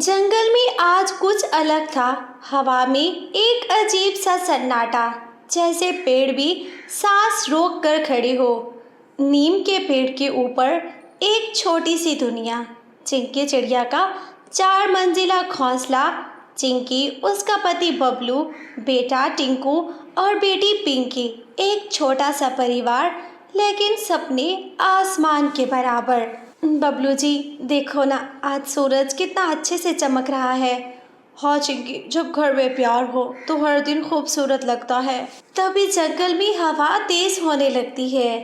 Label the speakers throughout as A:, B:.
A: जंगल में आज कुछ अलग था। हवा में एक अजीब सा सन्नाटा, जैसे पेड़ भी सांस रोक कर खड़े हो। नीम के पेड़ के ऊपर एक छोटी सी दुनिया। चिंकी चिड़िया का 4 मंजिला घोंसला। चिंकी, उसका पति बबलू, बेटा टिंकू और बेटी पिंकी। एक छोटा सा परिवार, लेकिन सपने आसमान के बराबर। बबलू जी, देखो ना, आज सूरज कितना अच्छे से चमक रहा है। हाँ चिंकी, जब घर में प्यार हो तो हर दिन खूबसूरत लगता है। तभी जंगल में हवा तेज होने लगती है।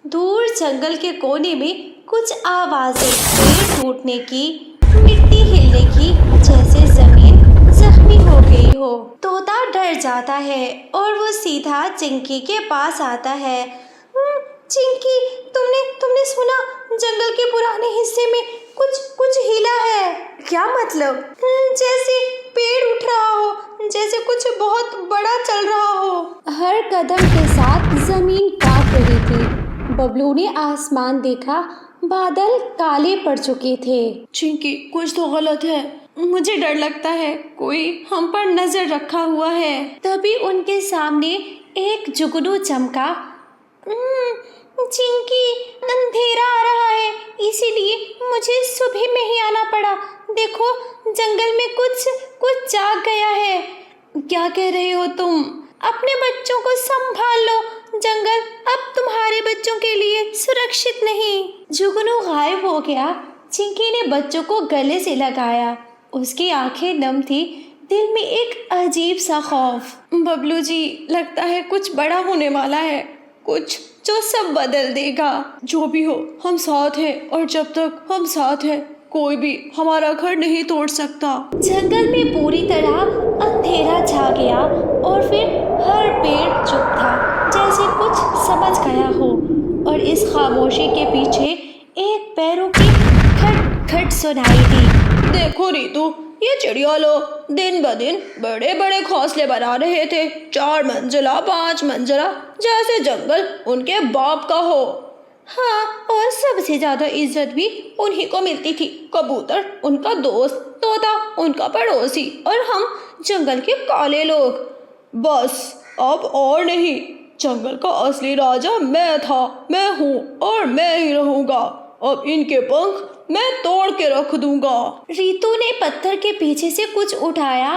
A: दूर जंगल के कोने में कुछ आवाजें, पेड़ टूटने की, मिट्टी हिलने की, जैसे जमीन जख्मी हो गई हो। तोता डर जाता है और वो सीधा चिंकी के पास आता है। चिंकी, तुमने सुना? जंगल के पुराने हिस्से में कुछ हिला है। क्या मतलब? जैसे पेड़ उठ रहा हो, जैसे कुछ बहुत बड़ा चल रहा हो। हर कदम के साथ जमीन कांप रही थी। बबलू ने आसमान देखा, बादल काले पड़ चुके थे। चिंकी, कुछ तो गलत है, मुझे डर लगता है कोई हम पर नजर रखा हुआ है। तभी उनके सामने एक जुगनू चमका। चिंकी, अंधेरा आ रहा है, इसीलिए मुझे सुबह में ही आना पड़ा। देखो, जंगल में कुछ जाग गया है। क्या कह रहे हो तुम? अपने बच्चों को संभाल लो, जंगल अब तुम्हारे बच्चों के लिए सुरक्षित नहीं। जुगनू गायब हो गया। चिंकी ने बच्चों को गले से लगाया। उसकी आंखें नम थी, दिल में एक अजीब सा खौफ। बबलू जी, लगता है कुछ बड़ा होने वाला है, कुछ जो सब बदल देगा। जो भी हो, हम साथ हैं, और जब तक हम साथ हैं कोई भी हमारा घर नहीं तोड़ सकता। जंगल में पूरी तरह अंधेरा छा गया और फिर हर पेड़ चुप था, जैसे कुछ समझ गया हो। और इस खामोशी के पीछे एक पैरों की खट खट सुनाई दी। देखो रीतू, ये चिड़िया लोग दिन ब दिन बड़े बड़े घोंसले बना रहे थे, 4 मंजिला 5 मंजिला, जैसे जंगल उनके बाप का हो। हाँ, और सबसे ज्यादा इज्जत भी उन्हीं को मिलती थी। कबूतर उनका दोस्त, तोता उनका पड़ोसी, और हम जंगल के काले लोग। बस अब और नहीं, जंगल का असली राजा मैं था, मैं हूँ और मैं ही रहूंगा। अब इनके पंख मैं तोड़ के रख दूंगा। रीतू ने पत्थर के पीछे से कुछ उठाया।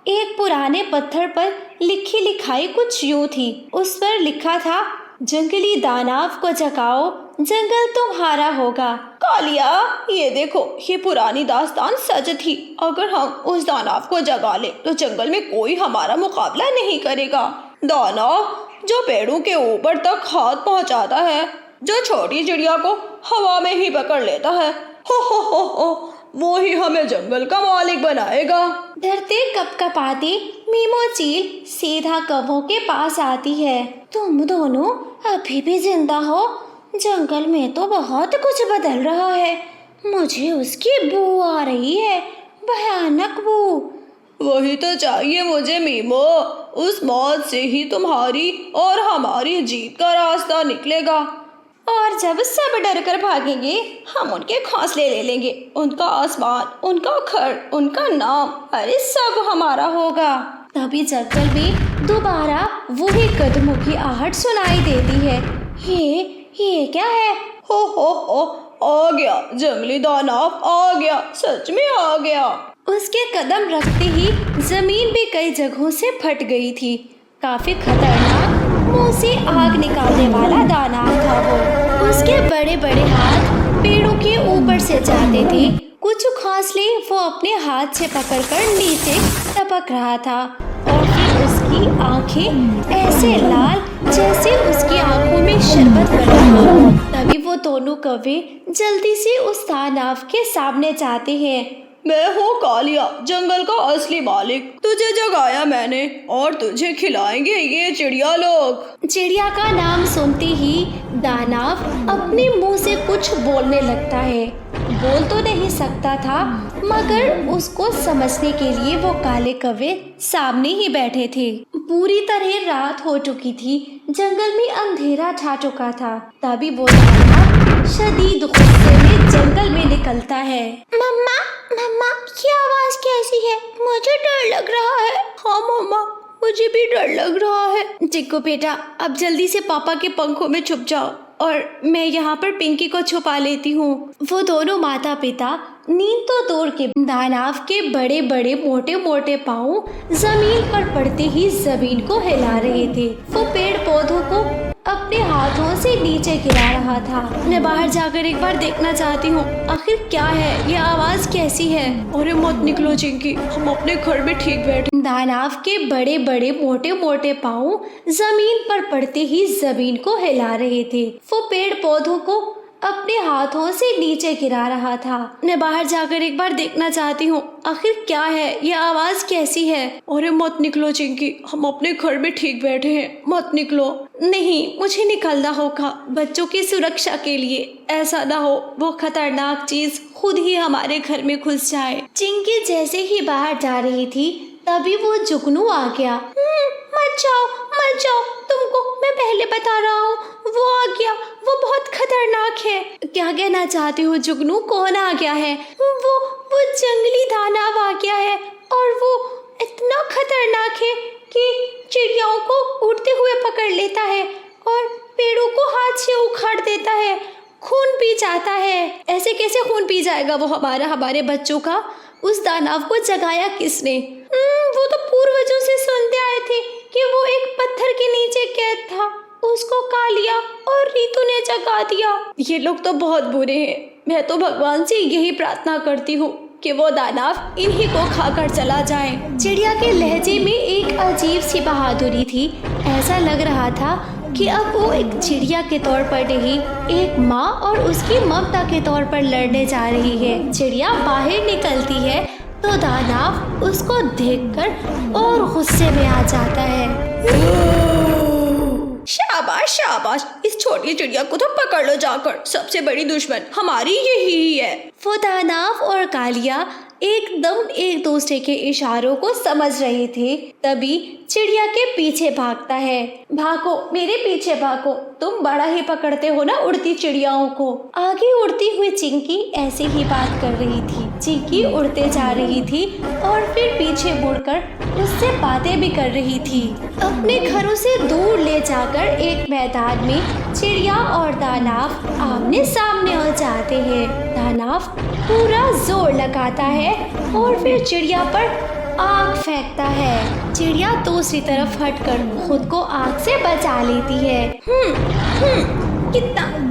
A: एक पुराने पत्थर पर लिखी लिखाई कुछ यूं थी। उस पर लिखा था, जंगली दानव को जगाओ, जंगल तुम्हारा होगा। कालिया, ये देखो, ये पुरानी दास्तान सच थी। अगर हम उस दानव को जगा ले तो जंगल में कोई हमारा मुकाबला नहीं करेगा। दानव जो पेड़ों के ऊपर तक हाथ पहुंचाता है, जो छोटी चिड़िया को हवा में ही पकड़ लेता है, हो, वो ही हमें जंगल का मालिक बनाएगा। डरते कपकपाती मीमो चील सीधा कौवों के पास आती है। तुम दोनों अभी भी जिंदा हो? जंगल में तो बहुत कुछ बदल रहा है, मुझे उसकी बू आ रही है, भयानक बू। वही तो चाहिए मुझे मीमो, उस मौत से ही तुम्हारी और हमारी जीत का रास्ता निकलेगा। और जब सब डर कर भागेंगे, हम उनके घोंसले ले लेंगे, उनका आसमान, उनका घर, उनका नाम, अरे सब हमारा होगा। तभी जंगल में दोबारा वही कदमों की आहट सुनाई देती है। ये क्या है? हो, आ गया जंगली दानव, आ गया, सच में आ गया। उसके कदम रखते ही जमीन भी कई जगहों से फट गई थी। काफी खतरनाक, मुंह से आग निकालने वाला दानव था वो। उसके बड़े बड़े हाथ पेड़ों के ऊपर से जाते थे। कुछ घोंसले वो अपने हाथ से पकड़कर नीचे टपक रहा था, और फिर उसकी आंखें ऐसे लाल जैसे उसकी आंखों में शरबत बन रहा हो। तभी वो दोनों कौवे जल्दी से उस दानव के सामने जाते हैं। मैं हूँ कालिया, जंगल का असली मालिक। तुझे जगाया मैंने और तुझे खिलाएंगे ये चिड़िया लोग। चिड़िया का नाम सुनते ही दानव अपने मुंह से कुछ बोलने लगता है। बोल तो नहीं सकता था, मगर उसको समझने के लिए वो काले कौवे सामने ही बैठे थे। पूरी तरह रात हो चुकी थी, जंगल में अंधेरा छा चुका था। तभी वो दानव शदीद गुस्से में जंगल में निकलता है। मम्मा, ये आवाज कैसी है? मुझे डर लग रहा है। हाँ मम्मा, मुझे भी डर लग रहा है। चिक्कू बेटा, अब जल्दी से पापा के पंखों में छुप जाओ और मैं यहाँ पर पिंकी को छुपा लेती हूँ। वो दोनों माता पिता नींद तो दूर के दानव के बड़े बड़े मोटे मोटे पाँव जमीन पर पड़ते ही जमीन को हिला रहे थे। वो पेड़ पौधों को अपने हाथों से नीचे गिरा रहा था। मैं बाहर जाकर एक बार देखना चाहती हूँ, आखिर क्या है, यह आवाज कैसी है। अरे मत निकलो चिंकी, हम अपने घर में ठीक बैठे। दानव के बड़े बड़े मोटे मोटे पाँव जमीन पर पड़ते ही जमीन को हिला रहे थे। वो पेड़ पौधों को अपने हाथों से नीचे गिरा रहा था। मैं बाहर जाकर एक बार देखना चाहती हूँ, आखिर क्या है, यह आवाज कैसी है। अरे मत निकलो चिंकी, हम अपने घर में ठीक बैठे हैं, मत निकलो। नहीं, मुझे निकलना होगा बच्चों की सुरक्षा के लिए। ऐसा ना हो वो खतरनाक चीज खुद ही हमारे घर में घुस जाए। चिंकी जैसे ही बाहर जा रही थी तभी वो जुगनू आ गया। मत जाओ, तुमको मैं पहले बता रहा हूँ, वो आ गया, वो बहुत खतरनाक है। क्या कहना चाहती हो जुगनू, कौन आ गया है? वो जंगली दानव आ गया है और वो इतना खतरनाक है कि चिड़ियाओं को उड़ते हुए पकड़ लेता है और पेड़ों को हाथ से उखाड़ देता है, खून पी जाता है। ऐसे कैसे खून पी जाएगा वो हमारे बच्चों का? उस दानव को जगाया किसने? वो तो पूर्वजों से सुनते आए थे कि वो एक पत्थर के नीचे कैद था, उसको कालिया और रीतू ने जगा दिया। ये लोग तो बहुत बुरे हैं। मैं तो भगवान से यही प्रार्थना करती हूँ कि वो दानव इन्हीं को खाकर चला जाए। चिड़िया के लहजे में एक अजीब सी बहादुरी थी। ऐसा लग रहा था कि अब वो एक चिड़िया के तौर पर नहीं, एक माँ और उसकी ममता के तौर पर लड़ने जा रही है। चिड़िया बाहर निकलती है तो दानव उसको देखकर और गुस्से में आ जाता है। शाबाश, इस छोटी चिड़िया को तो पकड़ लो जाकर, सबसे बड़ी दुश्मन हमारी यही है। वो दानव और कालिया एकदम एक दूसरे के इशारों को समझ रहे थे। तभी चिड़िया के पीछे भागता है। भागो, मेरे पीछे भागो, तुम बड़ा ही पकड़ते हो ना उड़ती चिड़ियाओं को। आगे उड़ती हुई चिंकी ऐसे ही बात कर रही थी। चिंकी उड़ते जा रही थी और फिर पीछे मुड़कर उससे बातें भी कर रही थी। अपने घरों से दूर ले जाकर एक मैदान में चिड़िया और दानव आमने सामने हो जाते हैं। दानव पूरा जोर लगाता है और फिर चिड़िया पर आग फेंकता है। चिड़िया दूसरी तरफ हटकर खुद को आग से बचा लेती है।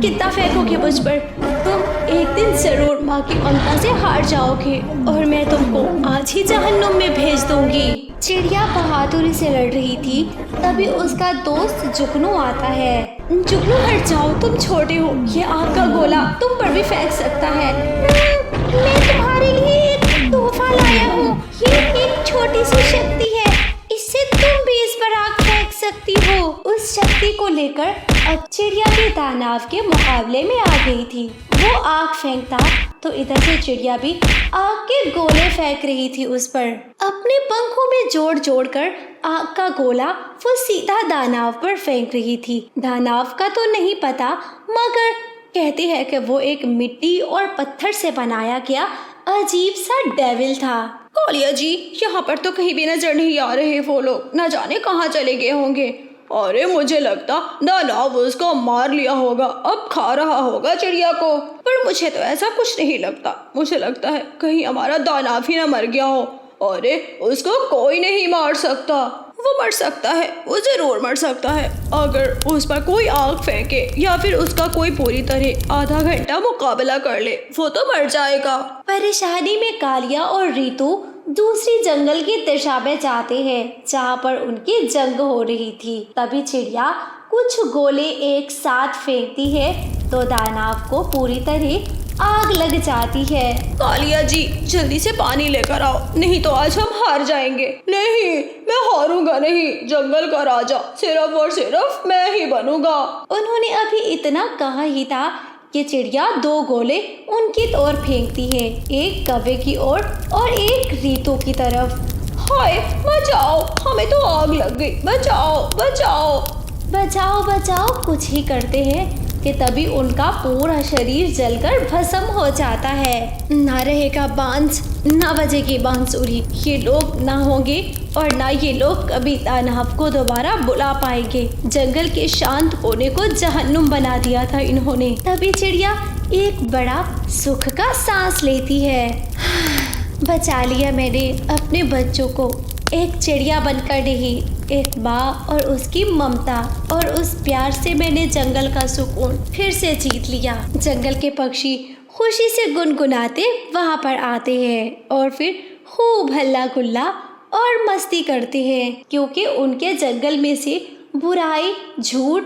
A: कितना फेंकोगे मुझ पर? तुम एक दिन जरूर माँ की ममता से हार जाओगे और मैं तुमको आज ही जहन्नुम में भेज दूंगी। चिड़िया बहादुरी से लड़ रही थी, तभी उसका दोस्त जुगनू आता है। जुगनू हट जाओ, तुम छोटे हो, ये आग का गोला तुम पर भी फेंक सकता है। मैं तुम्हारे लिए एक तोहफा लाया हूँ, ये एक छोटी सी शक्ति है, इससे तुम भी इस पर आग फेंक सकती हो। उस शक्ति को लेकर अब चिड़िया भी दानव के मुकाबले में आ गई थी। वो आग फेंकता तो इधर से चिड़िया भी आग के गोले फेंक रही थी उस पर। अपने पंखों में जोड़ कर आग का गोला वो सीधा दानव पर फेंक रही थी। दानव का तो नहीं पता, मगर कहते हैं कि वो एक मिट्टी और पत्थर से बनाया गया अजीब सा डेविल था। कालिया जी, यहाँ पर तो कहीं भी नजर नहीं आ रहे वो लोग, न जाने कहाँ चले गए होंगे। अरे मुझे लगता दानव उसको मार लिया होगा, अब खा रहा होगा चिड़िया को। पर मुझे तो ऐसा कुछ नहीं लगता, मुझे लगता है कहीं हमारा दानव ही न मर गया हो। अरे उसको कोई नहीं मार सकता, वो मर सकता है, वो जरूर मर सकता है अगर उस पर कोई आग फेंके या फिर उसका कोई पूरी तरह आधा घंटा मुकाबला कर ले, वो तो मर जाएगा। परेशानी में कालिया और रीतू दूसरी जंगल की दिशा में जाते हैं जहाँ पर उनकी जंग हो रही थी। तभी चिड़िया कुछ गोले एक साथ फेंकती है तो दानव को पूरी तरह आग लग जाती है। कालिया जी, जल्दी से पानी लेकर आओ, नहीं तो आज हम हार जाएंगे। नहीं, मैं हारूंगा नहीं, जंगल का राजा सिर्फ और सिर्फ मैं ही बनूंगा। उन्होंने अभी इतना कहा ही था कि चिड़िया दो गोले उनकी ओर फेंकती है, एक कौवे की ओर और एक रीतू की तरफ। हाय बचाओ, हमें तो आग लग गई, बचाओ बचाओ बचाओ बचाओ कुछ ही करते हैं कि तभी उनका पूरा शरीर जलकर भस्म हो जाता है। ना रहेगा बांस, ना बजेगी बांसुरी, ये लोग ना होंगे और ना ये लोग कभी तानहाब को दोबारा बुला पाएंगे। जंगल के शांत कोने को जहन्नुम बना दिया था इन्होंने। तभी चिड़िया एक बड़ा सुख का सांस लेती है। बचा लिया मैंने अपने बच्चों को, एक चिड़िया बनकर नहीं, एक माँ और उसकी ममता और उस प्यार से मैंने जंगल का सुकून फिर से जीत लिया। जंगल के पक्षी खुशी से गुनगुनाते वहाँ पर आते हैं और फिर खूब हल्ला गुल्ला और मस्ती करते हैं, क्योंकि उनके जंगल में से बुराई, झूठ